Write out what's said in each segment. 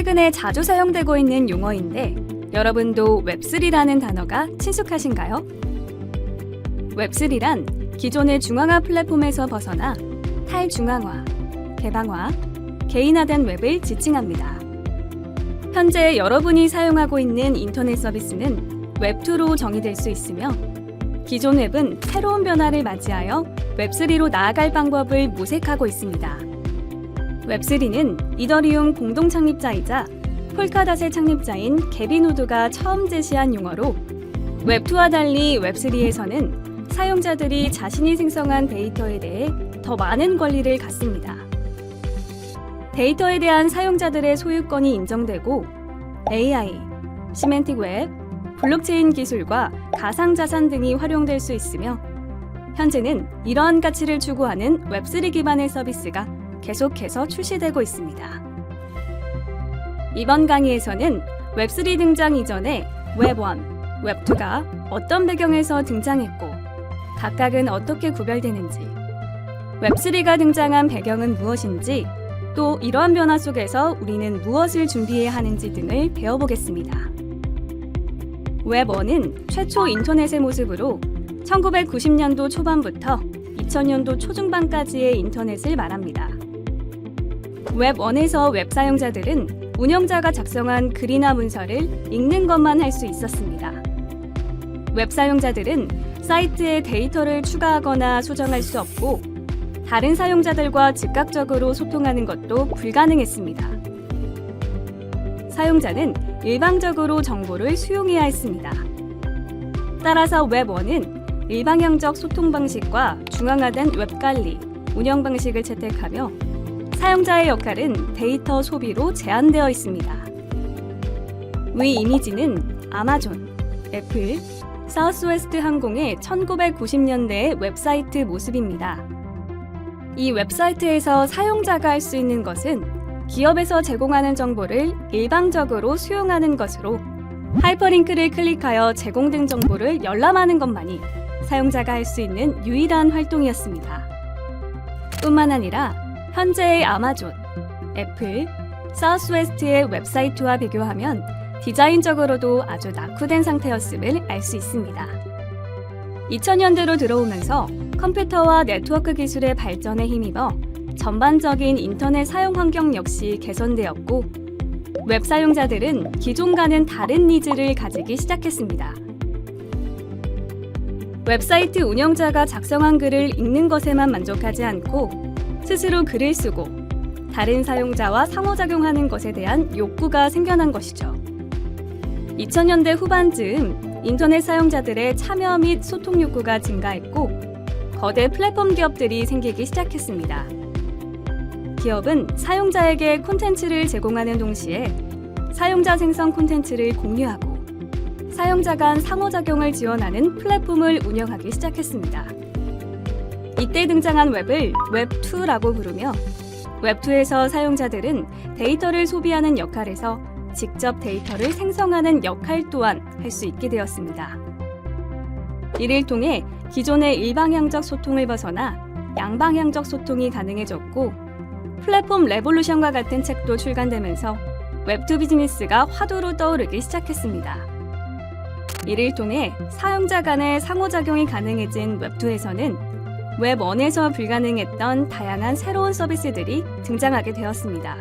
최근에 자주 사용되고 있는 용어인데 여러분도 웹3라는 단어가 친숙하신가요? 웹3란 기존의 중앙화 플랫폼에서 벗어나 탈중앙화, 개방화, 개인화된 웹을 지칭합니다. 현재 여러분이 사용하고 있는 인터넷 서비스는 웹2로 정의될 수 있으며 기존 웹은 새로운 변화를 맞이하여 웹3로 나아갈 방법을 모색하고 있습니다. 웹3는 이더리움 공동 창립자이자 폴카닷의 창립자인 게빈 우드가 처음 제시한 용어로 웹2와 달리 웹3에서는 사용자들이 자신이 생성한 데이터에 대해 더 많은 권리를 갖습니다. 데이터에 대한 사용자들의 소유권이 인정되고 AI, 시멘틱 웹, 블록체인 기술과 가상자산 등이 활용될 수 있으며 현재는 이러한 가치를 추구하는 웹3 기반의 서비스가 계속해서 출시되고 있습니다. 이번 강의에서는 웹3 등장 이전에 웹1, 웹2가 어떤 배경에서 등장했고 각각은 어떻게 구별되는지, 웹3가 등장한 배경은 무엇인지, 또 이러한 변화 속에서 우리는 무엇을 준비해야 하는지 등을 배워보겠습니다. 웹1은 최초 인터넷의 모습으로 1990년도 초반부터 2000년도 초중반까지의 인터넷을 말합니다. 웹1에서 웹 사용자들은 운영자가 작성한 글이나 문서를 읽는 것만 할 수 있었습니다. 웹 사용자들은 사이트에 데이터를 추가하거나 수정할 수 없고 다른 사용자들과 즉각적으로 소통하는 것도 불가능했습니다. 사용자는 일방적으로 정보를 수용해야 했습니다. 따라서 웹1은 일방향적 소통 방식과 중앙화된 웹 관리, 운영 방식을 채택하며 사용자의 역할은 데이터 소비로 제한되어 있습니다. 위 이미지는 아마존, 애플, 사우스웨스트 항공의 1990년대의 웹사이트 모습입니다. 이 웹사이트에서 사용자가 할 수 있는 것은 기업에서 제공하는 정보를 일방적으로 수용하는 것으로 하이퍼링크를 클릭하여 제공된 정보를 열람하는 것만이 사용자가 할 수 있는 유일한 활동이었습니다. 뿐만 아니라 현재의 아마존, 애플, 사우스웨스트의 웹사이트와 비교하면 디자인적으로도 아주 낙후된 상태였음을 알 수 있습니다. 2000년대로 들어오면서 컴퓨터와 네트워크 기술의 발전에 힘입어 전반적인 인터넷 사용 환경 역시 개선되었고 웹 사용자들은 기존과는 다른 니즈를 가지기 시작했습니다. 웹사이트 운영자가 작성한 글을 읽는 것에만 만족하지 않고 스스로 글을 쓰고 다른 사용자와 상호작용하는 것에 대한 욕구가 생겨난 것이죠. 2000년대 후반쯤 인터넷 사용자들의 참여 및 소통 욕구가 증가했고 거대 플랫폼 기업들이 생기기 시작했습니다. 기업은 사용자에게 콘텐츠를 제공하는 동시에 사용자 생성 콘텐츠를 공유하고 사용자 간 상호작용을 지원하는 플랫폼을 운영하기 시작했습니다. 이때 등장한 웹을 웹2라고 부르며 웹2에서 사용자들은 데이터를 소비하는 역할에서 직접 데이터를 생성하는 역할 또한 할 수 있게 되었습니다. 이를 통해 기존의 일방향적 소통을 벗어나 양방향적 소통이 가능해졌고 플랫폼 레볼루션과 같은 책도 출간되면서 웹2 비즈니스가 화두로 떠오르기 시작했습니다. 이를 통해 사용자 간의 상호작용이 가능해진 웹2에서는 웹1에서 불가능했던 다양한 새로운 서비스들이 등장하게 되었습니다.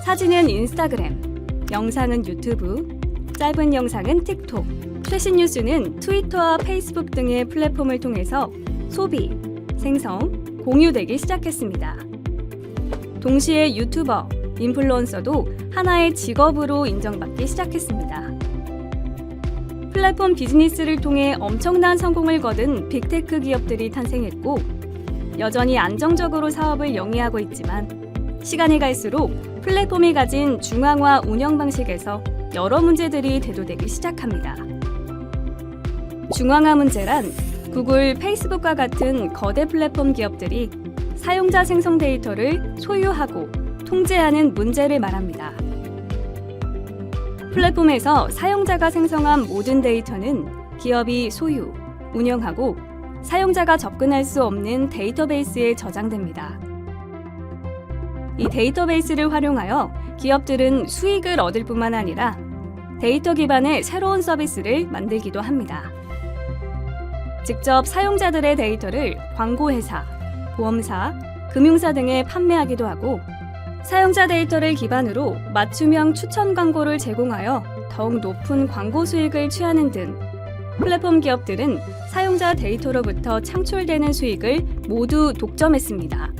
사진은 인스타그램, 영상은 유튜브, 짧은 영상은 틱톡, 최신 뉴스는 트위터와 페이스북 등의 플랫폼을 통해서 소비, 생성, 공유되기 시작했습니다. 동시에 유튜버, 인플루언서도 하나의 직업으로 인정받기 시작했습니다. 플랫폼 비즈니스를 통해 엄청난 성공을 거둔 빅테크 기업들이 탄생했고 여전히 안정적으로 사업을 영위하고 있지만 시간이 갈수록 플랫폼이 가진 중앙화 운영 방식에서 여러 문제들이 대두되기 시작합니다. 중앙화 문제란 구글, 페이스북과 같은 거대 플랫폼 기업들이 사용자 생성 데이터를 소유하고 통제하는 문제를 말합니다. 플랫폼에서 사용자가 생성한 모든 데이터는 기업이 소유, 운영하고 사용자가 접근할 수 없는 데이터베이스에 저장됩니다. 이 데이터베이스를 활용하여 기업들은 수익을 얻을 뿐만 아니라 데이터 기반의 새로운 서비스를 만들기도 합니다. 직접 사용자들의 데이터를 광고회사, 보험사, 금융사 등에 판매하기도 하고 사용자 데이터를 기반으로 맞춤형 추천 광고를 제공하여 더욱 높은 광고 수익을 취하는 등 플랫폼 기업들은 사용자 데이터로부터 창출되는 수익을 모두 독점했습니다.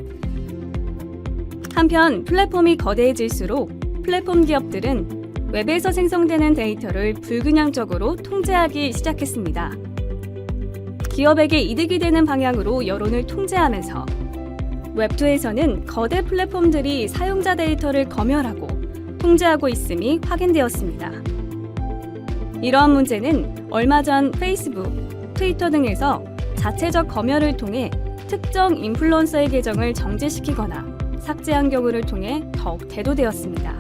한편 플랫폼이 거대해질수록 플랫폼 기업들은 웹에서 생성되는 데이터를 불균형적으로 통제하기 시작했습니다. 기업에게 이득이 되는 방향으로 여론을 통제하면서 웹2에서는 거대 플랫폼들이 사용자 데이터를 검열하고 통제하고 있음이 확인되었습니다. 이러한 문제는 얼마 전 페이스북, 트위터 등에서 자체적 검열을 통해 특정 인플루언서의 계정을 정지시키거나 삭제한 경우를 통해 더욱 대두되었습니다.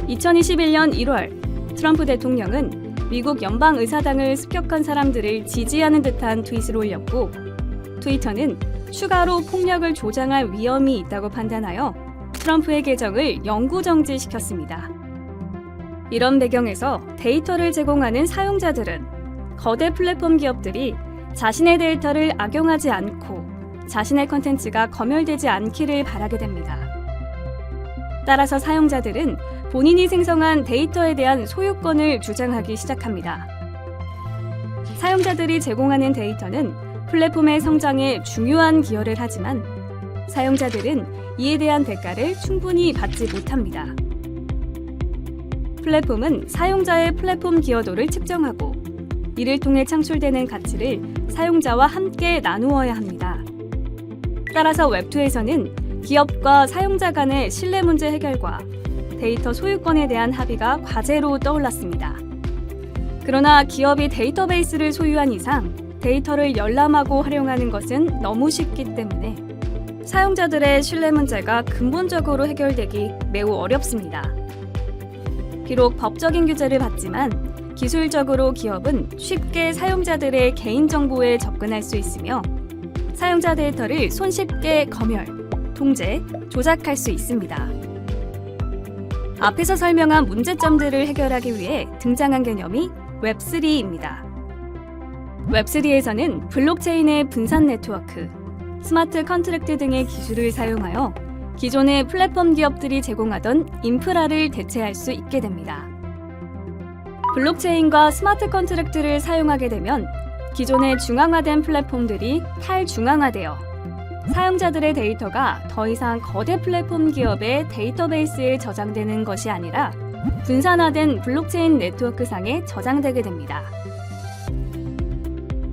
2021년 1월 트럼프 대통령은 미국 연방의사당을 습격한 사람들을 지지하는 듯한 트윗을 올렸고 트위터는 추가로 폭력을 조장할 위험이 있다고 판단하여 트럼프의 계정을 영구 정지시켰습니다. 이런 배경에서 데이터를 제공하는 사용자들은 거대 플랫폼 기업들이 자신의 데이터를 악용하지 않고 자신의 콘텐츠가 검열되지 않기를 바라게 됩니다. 따라서 사용자들은 본인이 생성한 데이터에 대한 소유권을 주장하기 시작합니다. 사용자들이 제공하는 데이터는 플랫폼의 성장에 중요한 기여를 하지만 사용자들은 이에 대한 대가를 충분히 받지 못합니다. 플랫폼은 사용자의 플랫폼 기여도를 측정하고 이를 통해 창출되는 가치를 사용자와 함께 나누어야 합니다. 따라서 웹2에서는 기업과 사용자 간의 신뢰 문제 해결과 데이터 소유권에 대한 합의가 과제로 떠올랐습니다. 그러나 기업이 데이터베이스를 소유한 이상 데이터를 열람하고 활용하는 것은 너무 쉽기 때문에 사용자들의 신뢰 문제가 근본적으로 해결되기 매우 어렵습니다. 비록 법적인 규제를 받지만 기술적으로 기업은 쉽게 사용자들의 개인정보에 접근할 수 있으며 사용자 데이터를 손쉽게 검열, 통제, 조작할 수 있습니다. 앞에서 설명한 문제점들을 해결하기 위해 등장한 개념이 웹3입니다. 웹3에서는 블록체인의 분산 네트워크, 스마트 컨트랙트 등의 기술을 사용하여 기존의 플랫폼 기업들이 제공하던 인프라를 대체할 수 있게 됩니다. 블록체인과 스마트 컨트랙트를 사용하게 되면 기존의 중앙화된 플랫폼들이 탈중앙화되어 사용자들의 데이터가 더 이상 거대 플랫폼 기업의 데이터베이스에 저장되는 것이 아니라 분산화된 블록체인 네트워크상에 저장되게 됩니다.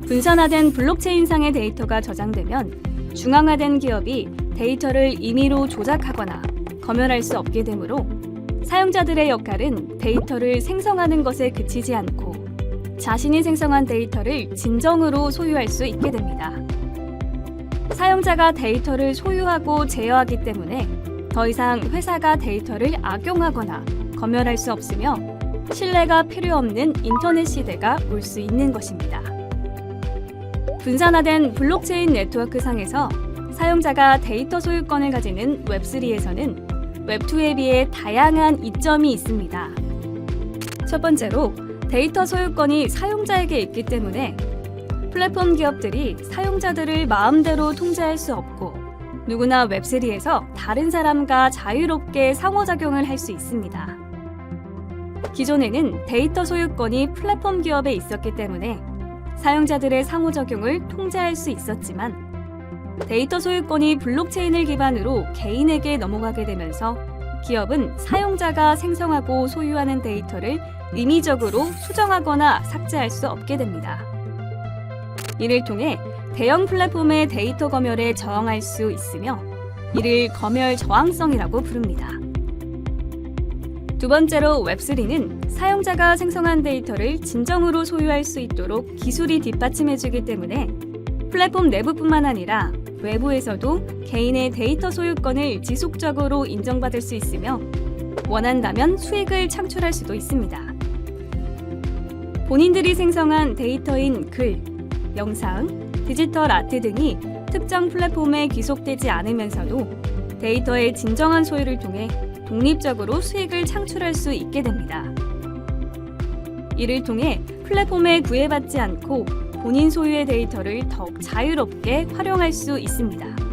분산화된 블록체인상의 데이터가 저장되면 중앙화된 기업이 데이터를 임의로 조작하거나 검열할 수 없게 되므로 사용자들의 역할은 데이터를 생성하는 것에 그치지 않고 자신이 생성한 데이터를 진정으로 소유할 수 있게 됩니다. 사용자가 데이터를 소유하고 제어하기 때문에 더 이상 회사가 데이터를 악용하거나 검열할 수 없으며 신뢰가 필요 없는 인터넷 시대가 올 수 있는 것입니다. 분산화된 블록체인 네트워크 상에서 사용자가 데이터 소유권을 가지는 웹3에서는 웹2에 비해 다양한 이점이 있습니다. 첫 번째로 데이터 소유권이 사용자에게 있기 때문에 플랫폼 기업들이 사용자들을 마음대로 통제할 수 없고 누구나 웹3에서 다른 사람과 자유롭게 상호작용을 할 수 있습니다. 기존에는 데이터 소유권이 플랫폼 기업에 있었기 때문에 사용자들의 상호작용을 통제할 수 있었지만 데이터 소유권이 블록체인을 기반으로 개인에게 넘어가게 되면서 기업은 사용자가 생성하고 소유하는 데이터를 임의적으로 수정하거나 삭제할 수 없게 됩니다. 이를 통해 대형 플랫폼의 데이터 검열에 저항할 수 있으며 이를 검열 저항성이라고 부릅니다. 두 번째로 웹3는 사용자가 생성한 데이터를 진정으로 소유할 수 있도록 기술이 뒷받침해주기 때문에 플랫폼 내부뿐만 아니라 외부에서도 개인의 데이터 소유권을 지속적으로 인정받을 수 있으며 원한다면 수익을 창출할 수도 있습니다. 본인들이 생성한 데이터인 글, 영상, 디지털 아트 등이 특정 플랫폼에 귀속되지 않으면서도 데이터의 진정한 소유를 통해 독립적으로 수익을 창출할 수 있게 됩니다. 이를 통해 플랫폼에 구애받지 않고 본인 소유의 데이터를 더욱 자유롭게 활용할 수 있습니다.